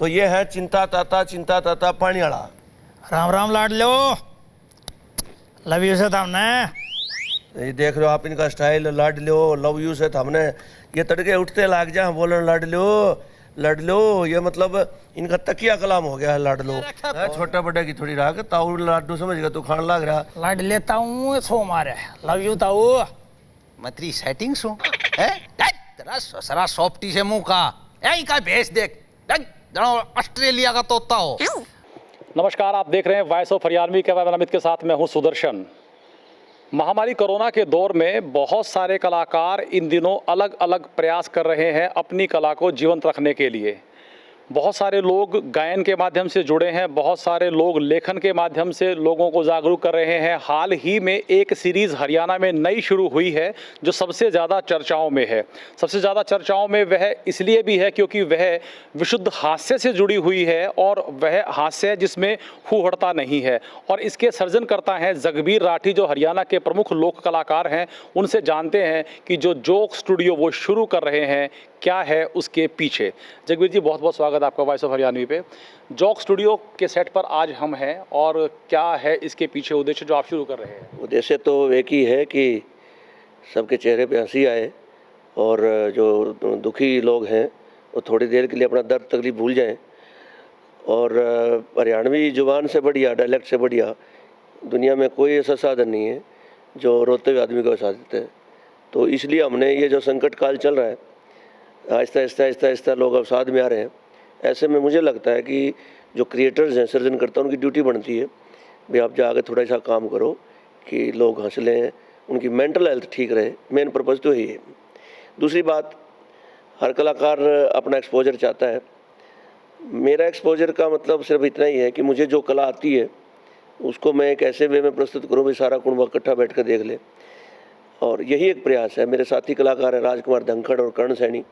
तो ये है चिंता ताता पानी वाला। राम राम लाड लो, लव यू से हमने। ये देख रहे हो आप इनका style, Lad low love you से हमने। ये तड़के उठते लाग जा बोलन लड़ लो, ये मतलब इनका तकिया कलाम हो गया है लाड लो। छोटा बड़े की थोड़ी राग ताऊ लाडू समझ गया तू खान लाग रहा। लाड लेता हूँ सो मारे लव यू ताऊ। मतरी सेटिंग सो है तेरा ससरा सॉफ्टी से मुंह का यही का भेज देख ऑस्ट्रेलिया का तोता हो। नमस्कार, आप देख रहे हैं वॉइस ऑफ हरियाणवी के अमित के साथ मैं हूं सुदर्शन। महामारी कोरोना के दौर में बहुत सारे कलाकार इन दिनों अलग अलग प्रयास कर रहे हैं अपनी कला को जीवंत रखने के लिए। बहुत सारे लोग गायन के माध्यम से जुड़े हैं, बहुत सारे लोग लेखन के माध्यम से लोगों को जागरूक कर रहे हैं। हाल ही में एक सीरीज़ हरियाणा में नई शुरू हुई है जो सबसे ज़्यादा चर्चाओं में है। सबसे ज़्यादा चर्चाओं में वह इसलिए भी है क्योंकि वह विशुद्ध हास्य से जुड़ी हुई है और वह हास्य जिसमें हुहड़ता नहीं है। और इसके सर्जनकर्ता हैं जगबीर राठी, जो हरियाणा के प्रमुख लोक कलाकार हैं। उनसे जानते हैं कि जो जोक स्टूडियो वो शुरू कर रहे हैं क्या है उसके पीछे। जगबीर जी, बहुत बहुत स्वागत आपका वॉइस ऑफ हरियाणवी पे। जोक स्टूडियो के सेट पर आज हम हैं और क्या है इसके पीछे उद्देश्य जो आप शुरू कर रहे हैं? उद्देश्य तो एक ही है कि सबके चेहरे पे हंसी आए और जो दुखी लोग हैं वो थोड़ी देर के लिए अपना दर्द तकलीफ भूल जाएं। और हरियाणवी जुबान से बढ़िया, डायलेक्ट से बढ़िया दुनिया में कोई ऐसा साधन नहीं है जो रोते हुए आदमी को हंसा देते हैं। तो इसलिए हमने ये जो संकट काल चल रहा है, आहिस्ता लोग अवसाद में आ रहे हैं, ऐसे में मुझे लगता है कि जो क्रिएटर्स हैं, सृजनकर्ता, उनकी ड्यूटी बनती है भाई आप जाके थोड़ा सा काम करो कि लोग हंस लें, उनकी मेंटल हेल्थ ठीक रहे। मेन पर्पज़ तो यही है। दूसरी बात, हर कलाकार अपना एक्सपोजर चाहता है। मेरा एक्सपोजर का मतलब सिर्फ इतना ही है कि मुझे जो कला आती है उसको मैं एक ऐसे वे में प्रस्तुत करूँ भाई सारा कुंबा इकट्ठा बैठ कर देख ले। और यही एक प्रयास है। मेरे साथी कलाकार हैं राजकुमार धनखड़ और कर्ण सैनी,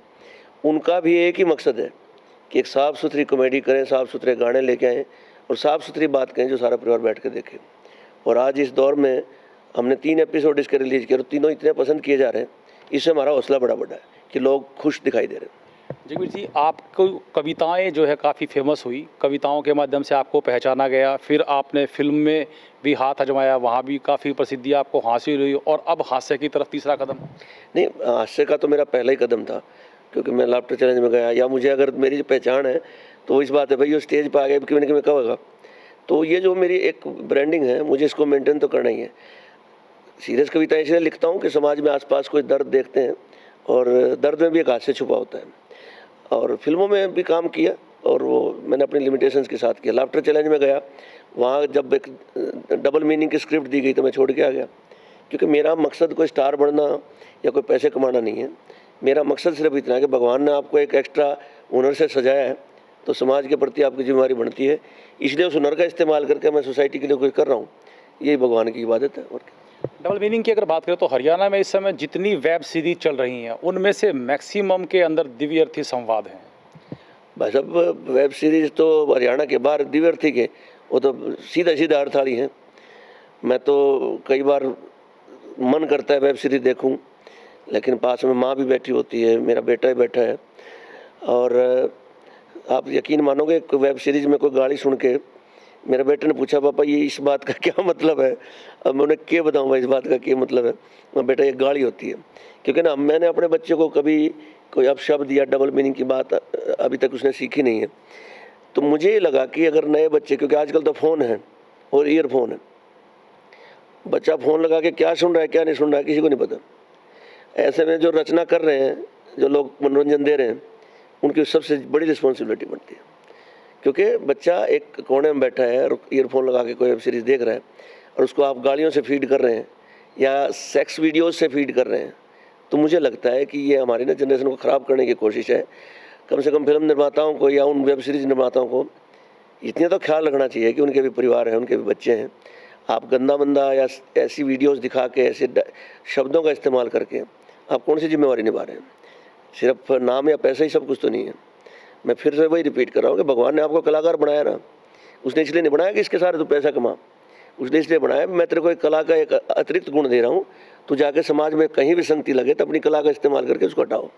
उनका भी एक ही मकसद है कि एक साफ़ सुथरी कॉमेडी करें, साफ़ सुथरे गाने लेके आएँ और साफ़ सुथरी बात कहें जो सारा परिवार बैठ कर देखे। और आज इस दौर में हमने 3 एपिसोड इसके रिलीज़ किए और तीनों इतने पसंद किए जा रहे हैं, इससे हमारा हौसला बड़ा है कि लोग खुश दिखाई दे रहे हैं। जगबीर जी, आपको कविताएं जो है काफ़ी फेमस हुई, कविताओं के माध्यम से आपको पहचाना गया, फिर आपने फिल्म में भी हाथ आजमाया, वहाँ भी काफ़ी प्रसिद्धि आपको हासिल हुई और अब हास्य की तरफ तीसरा कदम। नहीं, हास्य का तो मेरा पहला ही कदम था क्योंकि मैं लाफ्टर चैलेंज में गया, या मुझे अगर मेरी जो पहचान है तो वो इस बात है भाई वो स्टेज पर आ गए कि मैं कब होगा। तो ये जो मेरी एक ब्रांडिंग है, मुझे इसको मेंटेन तो करना ही है। सीरियस कविताएं इसलिए लिखता हूँ कि समाज में आसपास कोई दर्द देखते हैं और दर्द में भी एक हास्य छुपा होता है। और फिल्मों में भी काम किया और वो मैंने अपनी लिमिटेशंस के साथ किया। लाफ्टर चैलेंज में गया, वहाँ जब एक डबल मीनिंग की स्क्रिप्ट दी गई तो मैं छोड़ के आ गया, क्योंकि मेरा मकसद कोई स्टार बनना या कोई पैसे कमाना नहीं है। मेरा मकसद सिर्फ इतना है कि भगवान ने आपको एक एक्स्ट्रा हुनर से सजाया है तो समाज के प्रति आपकी जिम्मेदारी बनती है। इसलिए उस हुनर का इस्तेमाल करके मैं सोसाइटी के लिए कुछ कर रहा हूँ, यही भगवान की इबादत है। और डबल मीनिंग की अगर बात करें तो हरियाणा में इस समय जितनी वेब सीरीज चल रही हैं उनमें से मैक्सिमम के अंदर दिव्यार्थी संवाद हैं। भाई साहब, वेब सीरीज़ तो हरियाणा के बाहर दिव्यार्थी के वो तो सीधा अर्थाड़ी हैं। मैं तो कई बार मन करता है वेब सीरीज़ देखूं, लेकिन पास में माँ भी बैठी होती है, मेरा बेटा ही बैठा है। और आप यकीन मानोगे, वेब सीरीज़ में कोई गाली सुन के मेरे बेटे ने पूछा पापा ये इस बात का क्या मतलब है। अब मैं उन्हें क्या बताऊँ भाई इस बात का क्या मतलब है। मैं बेटा ये गाली होती है, क्योंकि ना मैंने अपने बच्चे को कभी कोई अपशब्द या डबल मीनिंग की बात अभी तक उसने सीखी नहीं है। तो मुझे ये लगा कि अगर नए बच्चे, क्योंकि आजकल तो फ़ोन है और ईयरफोन है, बच्चा फ़ोन लगा के क्या सुन रहा है क्या नहीं सुन रहा है किसी को नहीं पता। ऐसे में जो रचना कर रहे हैं, जो लोग मनोरंजन दे रहे हैं, उनकी सबसे बड़ी रिस्पॉन्सिबिलिटी बनती है। क्योंकि बच्चा एक कोने में बैठा है और ईयरफोन लगा के कोई वेब सीरीज़ देख रहा है और उसको आप गालियों से फीड कर रहे हैं या सेक्स वीडियोज़ से फीड कर रहे हैं, तो मुझे लगता है कि ये हमारी ना जनरेशन को ख़राब करने की कोशिश है। कम से कम फिल्म निर्माताओं को या उन वेब सीरीज़ निर्माताओं को इतना तो ख्याल रखना चाहिए कि उनके भी परिवार हैं, उनके भी बच्चे हैं। आप गंदा मंदा या ऐसी वीडियोस दिखा के, ऐसे शब्दों का इस्तेमाल करके आप कौन सी जिम्मेवारी निभा रहे हैं? सिर्फ नाम या पैसा ही सब कुछ तो नहीं है। मैं फिर से वही रिपीट कर रहा हूँ कि भगवान ने आपको कलाकार बनाया ना, उसने इसलिए नहीं बनाया कि इसके सारे तो पैसा कमा, उसने इसलिए बनाया मैं तेरे को एक कला का एक अतिरिक्त गुण दे रहा हूँ, तो जाके समाज में कहीं भी संगति लगे तो अपनी कला का इस्तेमाल करके उसको हटाओ।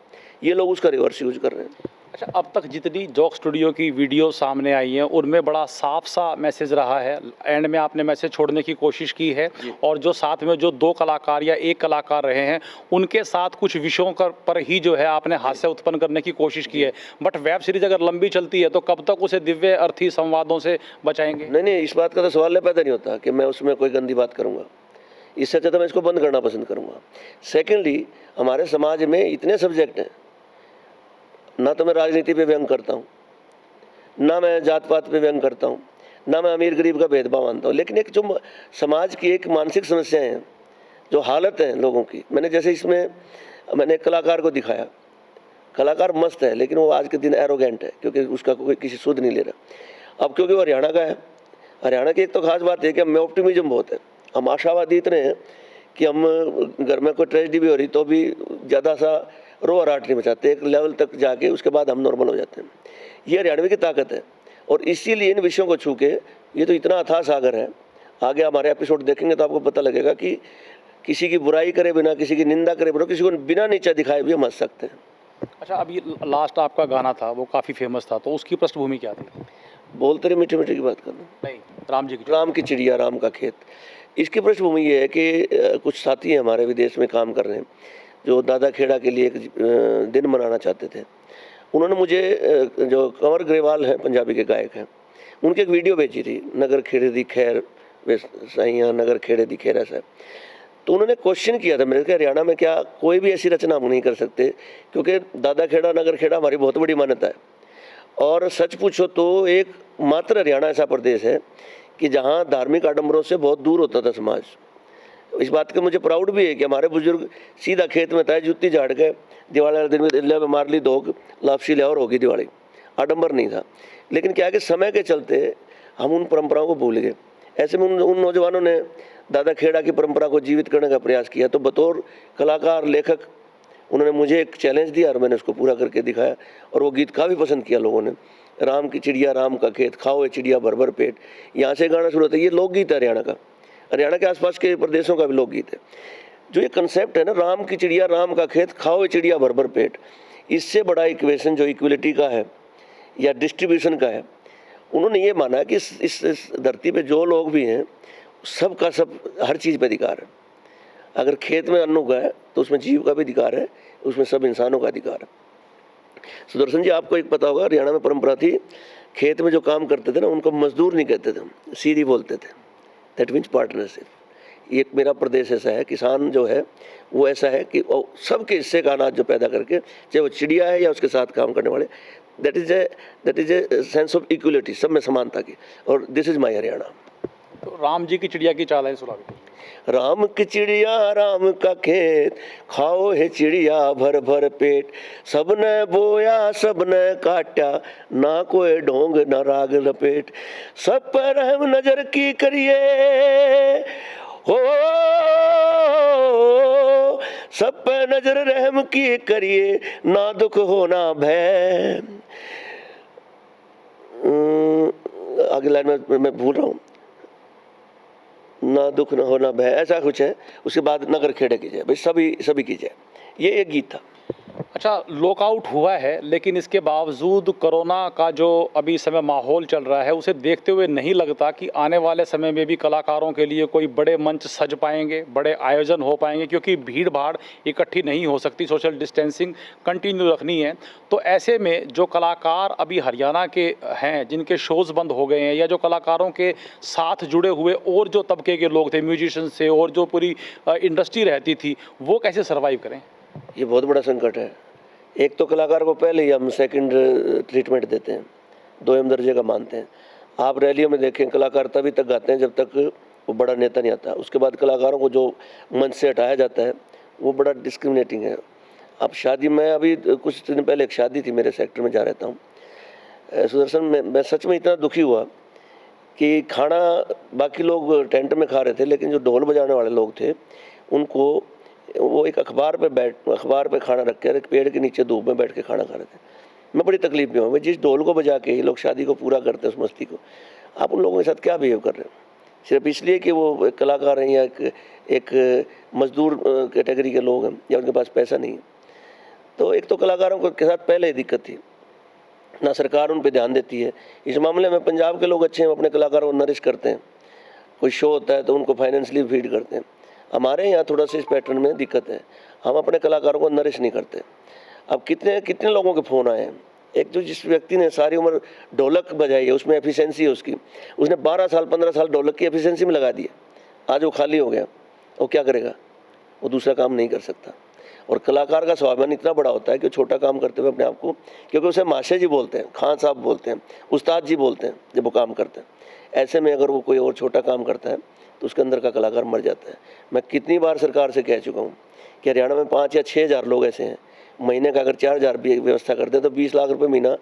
ये लोग उसका रिवर्स यूज कर रहे हैं। अच्छा, अब तक जितनी जोक स्टूडियो की वीडियो सामने आई हैं उनमें बड़ा साफ सा मैसेज रहा है। एंड में आपने मैसेज छोड़ने की कोशिश की है और जो साथ में जो दो कलाकार या एक कलाकार रहे हैं उनके साथ कुछ विषयों पर ही जो है आपने हास्य उत्पन्न करने की कोशिश की है। बट वेब सीरीज अगर लंबी चलती है तो कब तक उसे दिव्य अर्थी संवादों से बचाएंगे? नहीं, इस बात का तो सवाल पैदा नहीं होता कि मैं उसमें कोई गंदी बात करूँगा। इससे अच्छा तो मैं इसको बंद करना पसंद करूँगा। सेकेंडली, हमारे समाज में इतने सब्जेक्ट हैं, ना तो मैं राजनीति पे व्यंग करता हूँ, ना मैं जात पात पे व्यंग करता हूँ, ना मैं अमीर गरीब का भेदभाव मानता हूँ, लेकिन एक जो समाज की एक मानसिक समस्याएं हैं, जो हालत है लोगों की, मैंने एक कलाकार को दिखाया। कलाकार मस्त है लेकिन वो आज के दिन एरोगेंट है क्योंकि उसका कोई किसी सुध नहीं ले रहा। अब क्योंकि वो हरियाणा का है, हरियाणा की एक तो खास बात है कि हम में ऑप्टिमिज्म बहुत है, हम आशावादी इतने हैं कि हम घर में कोई ट्रेजेडी भी हो रही तो भी ज़्यादा सा रोआराट नहीं मचाते, एक लेवल तक जाके उसके बाद हम नॉर्मल हो जाते हैं। ये हरियाणवी की ताकत है और इसीलिए इन विषयों को छू के, ये तो इतना अथाह सागर है, आगे हमारे एपिसोड देखेंगे तो आपको पता लगेगा कि किसी की बुराई करे बिना, किसी की निंदा करे बिना, किसी को बिना नीचा दिखाए भी हम हंस सकते हैं। अच्छा, अभी लास्ट आपका गाना था वो काफ़ी फेमस था, तो उसकी पृष्ठभूमि क्या थी? बोलते रहे मीठे मीठे की बात करना। नहीं, राम जी की। राम की चिड़िया राम का खेत। इसकी पृष्ठभूमि ये है कि कुछ साथी हैं हमारे विदेश में काम कर रहे हैं जो दादा खेड़ा के लिए एक दिन मनाना चाहते थे। उन्होंने मुझे जो कंवर ग्रेवाल हैं, पंजाबी के गायक हैं, उनकी एक वीडियो भेजी थी, नगर खेड़े दी खैर वे साइयाँ, नगर खेड़े दी खैर, ऐसा। तो उन्होंने क्वेश्चन किया था मेरे से, हरियाणा में क्या कोई भी ऐसी रचना हम नहीं कर सकते? क्योंकि दादा खेड़ा नगर खेड़ा हमारी बहुत बड़ी मान्यता है और सच पूछो तो एक मात्र हरियाणा ऐसा प्रदेश है कि जहाँ धार्मिक आडंबरों से बहुत दूर होता था समाज। इस बात का मुझे प्राउड भी है कि हमारे बुजुर्ग सीधा खेत में था, जुत्ती झाड़ के दिवाली वाले दिन में दिल्ली में मार ली दोग, लापसी ले और होगी दिवाली, आडंबर नहीं था। लेकिन क्या है कि समय के चलते हम उन परंपराओं को भूल गए। ऐसे में उन नौजवानों ने दादा खेड़ा की परंपरा को जीवित करने का प्रयास किया। तो बतौर कलाकार, लेखक, उन्होंने मुझे एक चैलेंज दिया और मैंने उसको पूरा करके दिखाया और वो गीत काफ़ी पसंद किया लोगों ने। राम की चिड़िया राम का खेत, खाओ ये चिड़िया भर भर पेट, यहाँ से गाना शुरू होता है। ये लोकगीत है हरियाणा का, हरियाणा के आसपास के प्रदेशों का भी लोकगीत है। जो ये कंसेप्ट है ना, राम की चिड़िया राम का खेत, खाओ ये चिड़िया भर भर पेट, इससे बड़ा इक्वेशन जो इक्वलिटी का है या डिस्ट्रीब्यूशन का है, उन्होंने ये माना कि इस धरती पे जो लोग भी हैं सब का सब हर चीज़ पे अधिकार है। अगर खेत में अन्न उगा है तो उसमें जीव का भी अधिकार है, उसमें सब इंसानों का अधिकार है। सुदर्शन जी, आपको एक पता होगा, हरियाणा में परंपरा थी, खेत में जो काम करते थे ना उनको मजदूर नहीं कहते थे, सीधी बोलते थे। That means partnership. एक मेरा प्रदेश ऐसा है, किसान जो है वो ऐसा है कि सबके हिस्से का अनाज जो पैदा करके, चाहे वो चिड़िया है या उसके साथ काम करने वाले, that is a sense of equality, सब में समानता की। और दिस इज माई हरियाणा। तो राम जी की चिड़िया की चाल है सुना। राम की चिड़िया राम का खेत, खाओ है चिड़िया भर भर पेट, सबने बोया सबने काटा, ना कोई ढोंग ना राग लपेट, सब पर रहम नजर की करिए हो, सब पर नजर रहम की करिए, ना दुख हो ना भय। आगे लाइन में मैं भूल रहा हूँ, ना दुख न हो ना भय, ऐसा कुछ है। उसके बाद नगर खेड़े की जय, भाई सभी की जय, ये एक गीत था। अच्छा, लॉकआउट हुआ है लेकिन इसके बावजूद कोरोना का जो अभी समय माहौल चल रहा है उसे देखते हुए नहीं लगता कि आने वाले समय में भी कलाकारों के लिए कोई बड़े मंच सज पाएंगे, बड़े आयोजन हो पाएंगे, क्योंकि भीड़ भाड़ इकट्ठी नहीं हो सकती, सोशल डिस्टेंसिंग कंटिन्यू रखनी है। तो ऐसे में जो कलाकार अभी हरियाणा के हैं जिनके शोज़ बंद हो गए हैं, या जो कलाकारों के साथ जुड़े हुए और जो तबके के लोग थे, म्यूजिशियन से और जो पूरी इंडस्ट्री रहती थी, वो कैसे सर्वाइव करें? ये बहुत बड़ा संकट है। एक तो कलाकार को पहले ही हम सेकंड ट्रीटमेंट देते हैं, दोयम दर्जे का मानते हैं। आप रैलियों में देखें, कलाकार तभी तक गाते हैं जब तक वो बड़ा नेता नहीं आता। उसके बाद कलाकारों को जो मंच से हटाया जाता है वो बड़ा डिस्क्रिमिनेटिंग है। अब शादी में, अभी कुछ दिन पहले एक शादी थी, मेरे सेक्टर में जा रहता हूँ सुदर्शन, मैं सच में इतना दुखी हुआ कि खाना बाकी लोग टेंट में खा रहे थे, लेकिन जो ढोल बजाने वाले लोग थे उनको वो एक अखबार पे खाना रख के एक पेड़ के नीचे धूप में बैठ के खाना खा रहे थे। मैं बड़ी तकलीफ में हूँ। जिस ढोल को बजा के ये लोग शादी को पूरा करते हैं, उस मस्ती को, आप उन लोगों के साथ क्या बिहेव कर रहे हो? सिर्फ इसलिए कि वो एक कलाकार हैं या एक मजदूर कैटेगरी के लोग हैं या उनके पास पैसा नहीं है। तो एक तो कलाकारों के साथ पहले ही दिक्कत थी, ना सरकार उन पे ध्यान देती है। इस मामले में पंजाब के लोग अच्छे हैं, अपने कलाकारों को नरिश करते हैं, कोई शो होता है तो उनको फाइनेंशियली फीड करते हैं। हमारे यहाँ थोड़ा सा इस पैटर्न में दिक्कत है, हम अपने कलाकारों को नरिश नहीं करते। अब कितने कितने लोगों के फ़ोन आए हैं, एक जो जिस व्यक्ति ने सारी उम्र ढोलक बजाई है, उसमें एफिशिएंसी है उसकी, उसने 12 साल 15 साल ढोलक की एफिशिएंसी में लगा दिए, आज वो खाली हो गया, वो क्या करेगा? वो दूसरा काम नहीं कर सकता। और कलाकार का स्वाभिमान इतना बड़ा होता है कि छोटा काम करते हुए अपने आप को, क्योंकि उसे माशे जी बोलते हैं, खान साहब बोलते हैं, उस्ताद जी बोलते हैं जब वो काम करते हैं। ऐसे में अगर वो कोई और छोटा काम करता है तो उसके अंदर का कलाकार मर जाता है। मैं कितनी बार सरकार से कह चुका हूँ कि हरियाणा में 5 या 6 हज़ार लोग ऐसे हैं, महीने का अगर 4 हज़ार भी व्यवस्था करते हैं तो 20 लाख रुपये महीना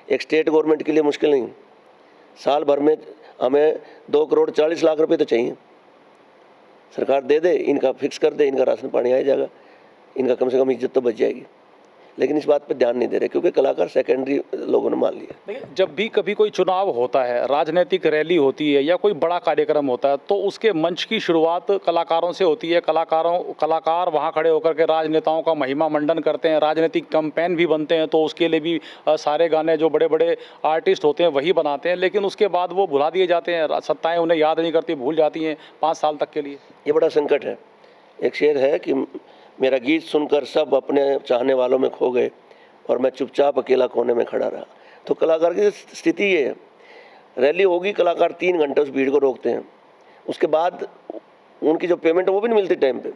एक स्टेट गवर्नमेंट के लिए मुश्किल नहीं। साल भर में हमें 2 करोड़ 40 लाख रुपये तो चाहिए। सरकार दे दे, इनका फिक्स कर दे, इनका राशन पानी आ जाएगा, इनका कम से कम इज्जत तो बच जाएगी। लेकिन इस बात पर ध्यान नहीं दे रहे क्योंकि कलाकार सेकेंडरी लोगों ने मान लिया। देखिए, जब भी कभी कोई चुनाव होता है, राजनीतिक रैली होती है या कोई बड़ा कार्यक्रम होता है, तो उसके मंच की शुरुआत कलाकारों से होती है। कलाकार वहाँ खड़े होकर के राजनेताओं का महिमा मंडन करते हैं, राजनीतिक कैंपेन भी बनते हैं, तो उसके लिए भी सारे गाने जो बड़े बड़े आर्टिस्ट होते हैं वही बनाते हैं, लेकिन उसके बाद वो भुला दिए जाते हैं, सत्ताएँ उन्हें याद नहीं करती, भूल जाती हैं 5 साल तक के लिए। ये बड़ा संकट है। एक शेर है कि मेरा गीत सुनकर सब अपने चाहने वालों में खो गए और मैं चुपचाप अकेला कोने में खड़ा रहा। तो कलाकार की स्थिति ये है, रैली होगी, कलाकार 3 घंटे उस भीड़ को रोकते हैं, उसके बाद उनकी जो पेमेंट है वो भी नहीं मिलती टाइम पे,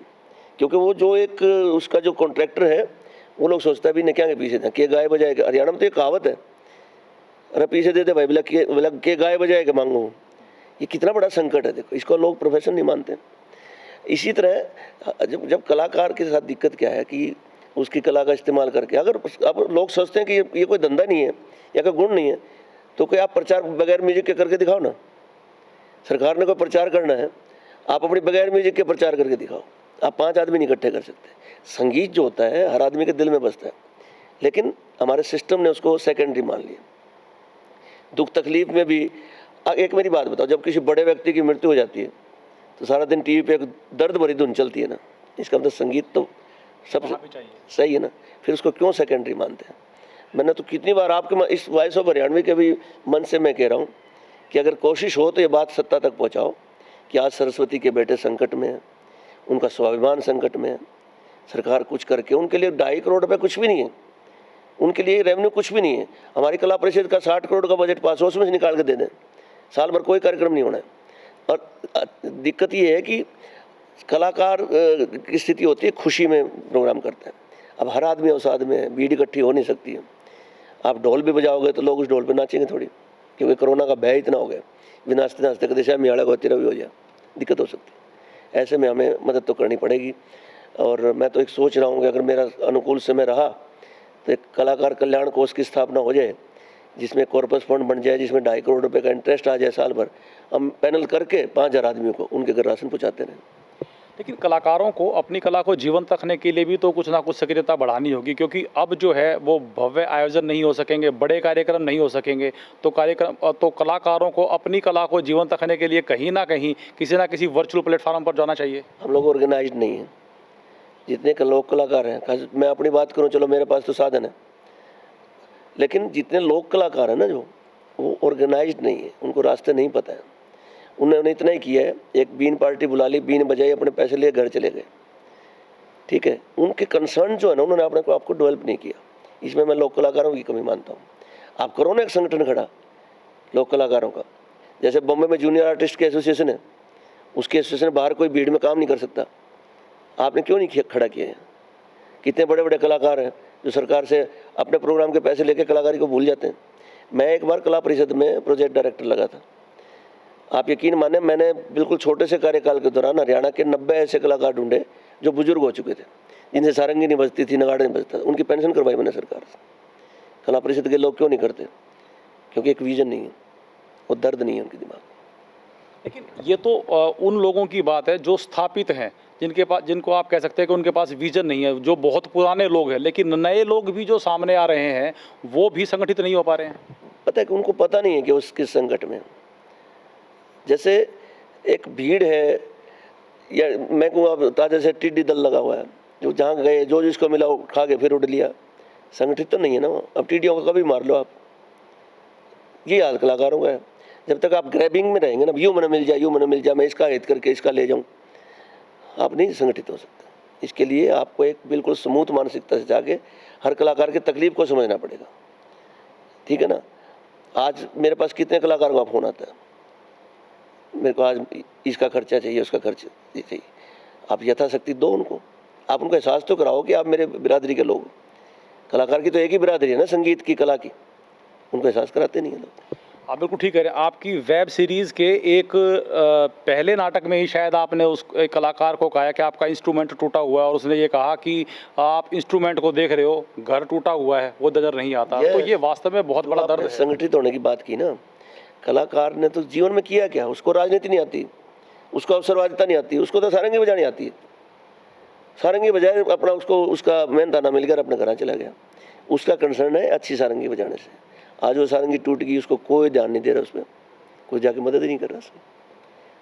क्योंकि वो जो एक उसका जो कॉन्ट्रैक्टर है वो लोग सोचता है भी क्या के पीछे दें, के गाय बजाएगा। हरियाणा में तो ये कहावत है, अरे पीछे दे दे भाई, बोला के गाय बजाएगा मांगो। ये कितना बड़ा संकट है, देखो इसको लोग प्रोफेशन नहीं मानते। इसी तरह जब कलाकार के साथ दिक्कत क्या है कि उसकी कला का इस्तेमाल करके, अगर अब लोग सोचते हैं कि ये कोई धंधा नहीं है या कोई गुण नहीं है, तो कोई आप प्रचार बगैर म्यूजिक के करके दिखाओ ना। सरकार ने कोई प्रचार करना है, आप अपनी बगैर म्यूजिक के प्रचार करके दिखाओ। आप 5 आदमी नहीं इकट्ठे कर सकते। संगीत जो होता है हर आदमी के दिल में बसता है, लेकिन हमारे सिस्टम ने उसको सेकेंडरी मान लिया। दुख तकलीफ में भी एक मेरी बात बताओ, जब किसी बड़े व्यक्ति की मृत्यु हो जाती है तो सारा दिन टीवी पे एक दर्द भरी धुन चलती है ना, इसका मतलब संगीत तो सबसे सही है ना, फिर उसको क्यों सेकेंडरी मानते हैं? मैंने तो कितनी बार आपके इस वॉइस ऑफ हरियाणवी के भी मन से मैं कह रहा हूँ कि अगर कोशिश हो तो ये बात सत्ता तक पहुँचाओ कि आज सरस्वती के बेटे संकट में हैं, उनका स्वाभिमान संकट में है। सरकार कुछ करके उनके लिए 2.5 करोड़ रुपये कुछ भी नहीं है, उनके लिए रेवेन्यू कुछ भी नहीं है। हमारी कला परिषद का 60 करोड़ का बजट पास हो, उसमें से निकाल के दे दें, साल भर कोई कार्यक्रम नहीं होना है। और दिक्कत ये है कि कलाकार की स्थिति होती है खुशी में प्रोग्राम करते हैं। अब हर आदमी उस आदमी में भीड़ इकट्ठी हो नहीं सकती है। आप ढोल भी बजाओगे तो लोग उस ढोल पे नाचेंगे थोड़ी, क्योंकि कोरोना का भय इतना हो गया, भी नाचते नाचते कदे शायद मियाड़ा को तेरा भी हो जाए, दिक्कत हो सकती है। ऐसे में हमें मदद तो करनी पड़ेगी। और मैं तो एक सोच रहा हूँ कि अगर मेरा अनुकूल समय रहा तो एक कलाकार कल्याण कोष की स्थापना हो जाए, जिसमें कॉर्पस फंड बन जाए, जिसमें 2.5 करोड़ रुपए का इंटरेस्ट आ जाए साल भर, हम पैनल करके 5000 आदमियों को उनके घर राशन पहुँचाते रहें। लेकिन कलाकारों को अपनी कला को जीवंत रखने के लिए भी तो कुछ ना कुछ सक्रियता बढ़ानी होगी, क्योंकि अब जो है वो भव्य आयोजन नहीं हो सकेंगे, बड़े कार्यक्रम नहीं हो सकेंगे, तो कलाकारों को अपनी कला को जीवंत रखने के लिए कहीं ना कहीं किसी ना किसी वर्चुअल प्लेटफॉर्म पर जाना चाहिए। हम लोग ऑर्गेनाइज नहीं हैं, जितने लोक कलाकार हैं, मैं अपनी बात करूं, चलो मेरे पास तो साधन है, लेकिन जितने लोक कलाकार हैं ना जो, वो ऑर्गेनाइज्ड नहीं है, उनको रास्ते नहीं पता है। उन्होंने इतना ही किया है, एक बीन पार्टी बुला ली, बीन बजाई, अपने पैसे लिए घर चले गए, ठीक है। उनके कंसर्न जो है ना, उन्होंने अपने को आपको डेवलप नहीं किया। इसमें मैं लोक कलाकारों की कमी मानता हूँ। आप करो ना एक संगठन खड़ा लोक कलाकारों का, जैसे बॉम्बे में जूनियर आर्टिस्ट की एसोसिएशन है, उसके एसोसिएशन बाहर कोई भीड़ में काम नहीं कर सकता, आपने क्यों नहीं खड़ा किया है? कितने बड़े बड़े कलाकार हैं जो सरकार से अपने प्रोग्राम के पैसे लेके कलाकारी को भूल जाते हैं। मैं एक बार कला परिषद में प्रोजेक्ट डायरेक्टर लगा था, आप यकीन माने, मैंने बिल्कुल छोटे से कार्यकाल के दौरान हरियाणा के 90 ऐसे कलाकार ढूंढे जो बुजुर्ग हो चुके थे, जिनसे सारंगी नहीं बजती थी, नगाड़े नहीं बजता, उनकी पेंशन करवाई मैंने सरकार से। कला परिषद के लोग क्यों नहीं करते? क्योंकि एक विजन नहीं है, वो दर्द नहीं है उनके दिमाग में। लेकिन ये तो उन लोगों की बात है जो स्थापित हैं, जिनको आप कह सकते हैं कि उनके पास विजन नहीं है, जो बहुत पुराने लोग हैं। लेकिन नए लोग भी जो सामने आ रहे हैं वो भी संगठित नहीं हो पा रहे हैं। पता है कि उनको पता नहीं है कि उस किस संकट में, जैसे एक भीड़ है, या मैं कहूँ अब ताजे से टिड्डी दल लगा हुआ है, जो जहाँ गए जो जिसको मिला वो खा के फिर उड़ लिया। संगठित तो नहीं है ना वो। अब टिड्डियों को कभी मार लो आप, ये हाल कलाकारों का है। जब तक आप ग्रैबिंग में रहेंगे ना, यूँ मैंने मिल जाए, यूँ मैंने मिल जाए, मैं इसका हित करके इसका ले जाऊँ, आप नहीं संगठित हो सकते। इसके लिए आपको एक बिल्कुल स्मूथ मानसिकता से जाके हर कलाकार की तकलीफ को समझना पड़ेगा, ठीक है ना। आज मेरे पास कितने कलाकारों का फ़ोन आता है, मेरे को आज इसका खर्चा चाहिए, उसका खर्चा चाहिए। आप यथाशक्ति दो उनको, आप उनको एहसास तो कराओ कि आप मेरे बिरादरी के लोग हो। कलाकार की तो एक ही बिरादरी है ना, संगीत की, कला की। उनको एहसास कराते नहीं है लोग। आप बिल्कुल ठीक कह रहे हैं। आपकी वेब सीरीज़ के एक पहले नाटक में ही शायद आपने उस एक कलाकार को कहा कि आपका इंस्ट्रूमेंट टूटा हुआ है, और उसने ये कहा कि आप इंस्ट्रूमेंट को देख रहे हो, घर टूटा हुआ है, वो नज़र नहीं आता। तो ये वास्तव में बहुत बड़ा दर्द है। संगठित होने की बात की ना, कलाकार ने तो जीवन में किया क्या? उसको राजनीति नहीं आती, उसको अवसरवादिता नहीं आती, उसको तो सारंगी बजानी आती है। सारंगी बजाए अपना, उसको उसका मेहनताना मिल गया, अपने घर चला गया। उसका कंसर्न है अच्छी सारंगी बजाने से। आज वो सारंगी टूट गई, उसको कोई ध्यान नहीं दे रहा, उसमें कोई जाके मदद ही नहीं कर रहा उसमें।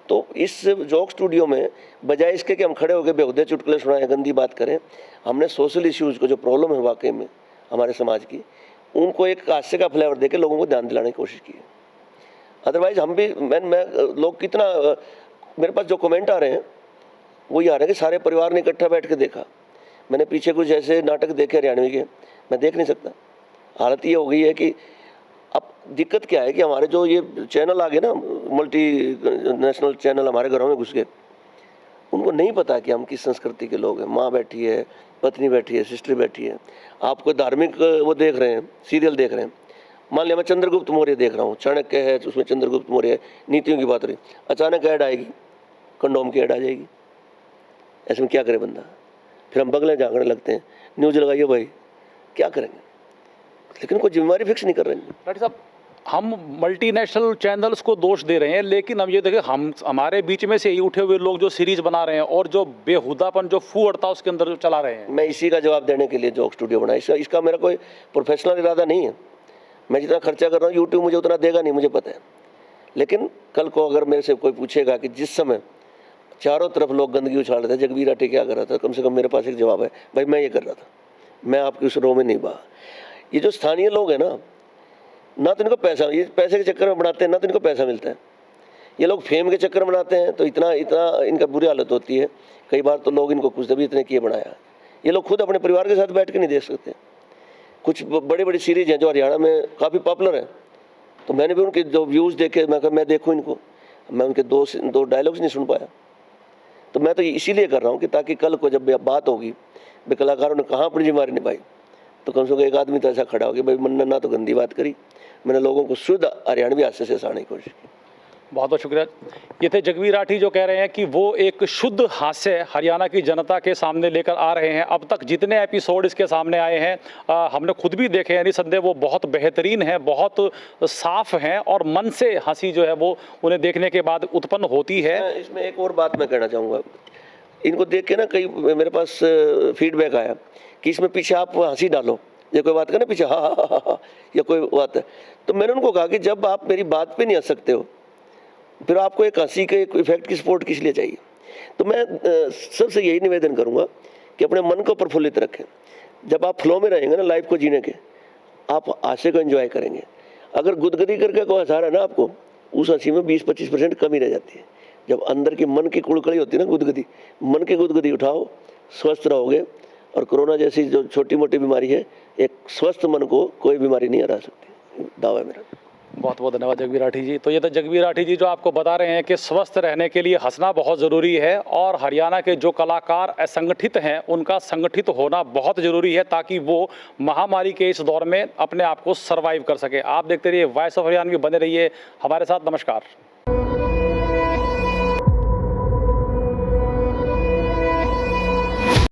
तो इस जोक स्टूडियो में बजाय इसके कि हम खड़े होकर बेहुदे चुटकुले सुनाएं, गंदी बात करें, हमने सोशल इश्यूज़ को, जो प्रॉब्लम है वाकई में हमारे समाज की, उनको एक हास्य का फ्लेवर देकर लोगों को ध्यान दिलाने की कोशिश की है। अदरवाइज हम भी मैं लोग कितना, मेरे पास जो कमेंट आ रहे हैं वो ये आ रहे हैं कि सारे परिवार ने इकट्ठा बैठ के देखा। मैंने पीछे कुछ ऐसे नाटक देखे हरियाणवी के, मैं देख नहीं सकता। हालत ये हो गई है कि अब दिक्कत क्या है कि हमारे जो ये चैनल आ गए ना, मल्टी नेशनल चैनल हमारे घरों में घुस गए, उनको नहीं पता कि हम किस संस्कृति के लोग हैं। माँ बैठी है, पत्नी बैठी है, सिस्टर बैठी है। आप कोई धार्मिक वो देख रहे हैं, सीरियल देख रहे हैं, मान लिया मैं चंद्रगुप्त मौर्य देख रहा हूँ, चाणक्य है तो उसमें चंद्रगुप्त मौर्य नीतियों की बात रही, अचानक ऐड आएगी, कंडोम की ऐड आ जाएगी। ऐसे में क्या करे बंदा? फिर हम बगले झांकने लगते हैं, न्यूज़ लगाइए भाई, क्या करेंगे? लेकिन कोई जिम्मेवारी फिक्स नहीं कर रहे हैं। डॉक्टर साहब, हम मल्टीनेशनल चैनल्स को दोष दे रहे हैं, लेकिन हम ये देखें, हमारे बीच में से ही उठे हुए लोग जो सीरीज बना रहे हैं और जो बेहुदापन, जो फूहड़ता उसके अंदर चला रहे हैं। मैं इसी का जवाब देने के लिए जोक स्टूडियो बनाया। इसका मेरा कोई प्रोफेशनल इरादा नहीं है। मैं जितना खर्चा कर रहा हूँ यूट्यूब मुझे उतना देगा नहीं, मुझे पता है। लेकिन कल को अगर मेरे से कोई पूछेगा कि जिस समय चारों तरफ लोग गंदगी उछाल रहे थे, जगबीर राठी क्या कर रहा था, कम से कम मेरे पास एक जवाब है, भाई मैं ये कर रहा था, मैं आपकी उस रो में नहीं बहा। ये जो स्थानीय लोग हैं ना तो इनको पैसा, ये पैसे के चक्कर में बनाते हैं, ना तो इनको पैसा मिलता है। ये लोग फेम के चक्कर में बनाते हैं, तो इतना इनका बुरी हालत होती है। कई बार तो लोग इनको कुछ तभी इतने किए बनाया। ये लोग खुद अपने परिवार के साथ बैठ के नहीं देख सकते। कुछ बड़ी बड़ी सीरीज हैं जो हरियाणा में काफ़ी पॉपुलर है, तो मैंने भी उनके जो व्यूज़ देखे, मैं कहा मैं देखूँ इनको, मैं उनके दो डायलॉग्स नहीं सुन पाया। तो मैं तो इसीलिए कर रहा हूँ कि ताकि कल को जब बात होगी, भाई कलाकारों ने कहाँ अपनी जिम्मेदारी निभाई, तो कम से कम एक आदमी तो ऐसा खड़ा हो कि भाई मन्ना ना तो गंदी बात करी, मैंने लोगों को शुद्ध हरियाणवी हास्य से हंसाने की कोशिश की। बहुत बहुत शुक्रिया। ये थे जगबीर राठी जो कह रहे हैं कि वो एक शुद्ध हास्य हरियाणा की जनता के सामने लेकर आ रहे हैं। अब तक जितने एपिसोड इसके सामने आए हैं, हमने खुद भी देखे हैं, निसंदेह वो बहुत बेहतरीन हैं, बहुत साफ हैं, और मन से हंसी जो है वो उन्हें देखने के बाद उत्पन्न होती है। इसमें एक और बात मैं कहना चाहूँगा, इनको देख के ना कई मेरे पास फीडबैक आया कि इसमें पीछे आप हंसी डालो, या कोई बात करे पीछे हा या कोई बात है। तो मैंने उनको कहा कि जब आप मेरी बात पे नहीं हंस सकते हो, फिर आपको एक हंसी के इफेक्ट की सपोर्ट किस लिए चाहिए? तो मैं सबसे यही निवेदन करूंगा कि अपने मन को प्रफुल्लित रखें। जब आप फ्लो में रहेंगे ना लाइफ को जीने के, आप हास्य को एंजॉय करेंगे। अगर गुदगुदी करके कोई हंसा रहा है ना आपको, उस हंसी में 20-25% कमी रह जाती है। जब अंदर की मन की कुड़कड़ी होती है ना, गुदगुदी, मन की गुदगुदी उठाओ, स्वस्थ रहोगे। और कोरोना जैसी जो छोटी मोटी बीमारी है, एक स्वस्थ मन को कोई बीमारी नहीं हरा सकती, दावा है मेरा। बहुत बहुत धन्यवाद जगबीर राठी जी। तो ये तो जगबीर राठी जी जो आपको बता रहे हैं कि स्वस्थ रहने के लिए हंसना बहुत ज़रूरी है, और हरियाणा के जो कलाकार असंगठित हैं उनका संगठित होना बहुत ज़रूरी है, ताकि वो महामारी के इस दौर में अपने आप को सर्वाइव कर सके। आप देखते रहिए वॉइस ऑफ हरियाणवी, बने रहिए हमारे साथ। नमस्कार।